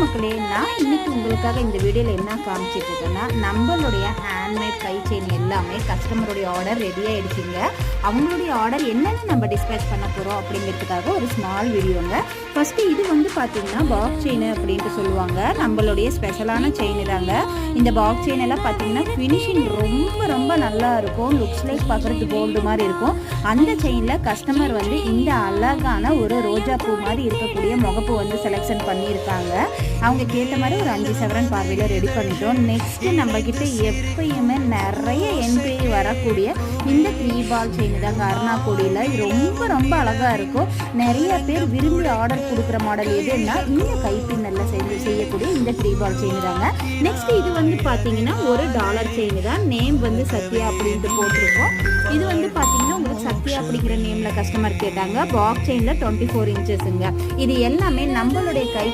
மக்களே, நான் இன்னைக்கு உங்களுக்காக இந்த வீடியோவில் என்ன காமிச்சிட்டு இருக்கேன்னா, நம்மளுடைய ஹேண்ட்மேட் கை செயின் எல்லாமே கஸ்டமருடைய ஆர்டர் ரெடி ஆகிடுச்சிங்க. அவங்களுடைய ஆர்டர் என்னென்ன நம்ம டிஸ்பேச் பண்ண போகிறோம் அப்படிங்கிறதுக்காக ஒரு ஸ்மால் வீடியோங்க. ஃபஸ்ட்டு இது வந்து பார்த்திங்கன்னா பாக்ஸ் செயின் அப்படின்ட்டு சொல்லுவாங்க. நம்மளுடைய ஸ்பெஷலான செயின் தாங்க. இந்த பாக்ஸ் செயின் எல்லாம் பார்த்திங்கன்னா ஃபினிஷிங் ரொம்ப ரொம்ப நல்லா இருக்கும். லுக்ஸ் லைக் பார்க்குறதுக்கு கோல்டு மாதிரி இருக்கும். அந்த செயினில் கஸ்டமர் வந்து இந்த அழகான ஒரு ரோஜா பூ மாதிரி இருக்கக்கூடிய முகப்பு வந்து செலெக்ஷன் பண்ணியிருக்காங்க. அவங்க கேட்ட மாதிரி ஒரு 5 சவரன் பார்வையில் ரெடி பண்ணிட்டோம். நெக்ஸ்ட்டு நம்மக்கிட்ட எப்பயுமே நிறைய என்கொயரி வரக்கூடிய இந்த 3 பால் செயின் தாங்க அருணாக்கோடியில். இது ரொம்ப ரொம்ப அழகாக இருக்கும். நிறைய பேர் விரும்பி ஆர்டர் கொடுக்குற மாடல் எதுன்னா இந்த கைப்பின்னலில் செய்யக்கூடிய இந்த 3 பால் செயின் தாங்க. நெக்ஸ்ட் இது வந்து பார்த்தீங்கன்னா ஒரு டாலர் செயின் தான். நேம் வந்து சத்யா அப்படின்ட்டு போட்டிருக்கோம். இது வந்து பார்த்தீங்கன்னா உங்களுக்கு சத்யா அப்படிங்கிற நேமில் கஸ்டமர் கேட்டாங்க. பாக்ஸ் செயினில் 24 இன்ச்சஸுங்க. இது எல்லாமே நம்மளுடைய கை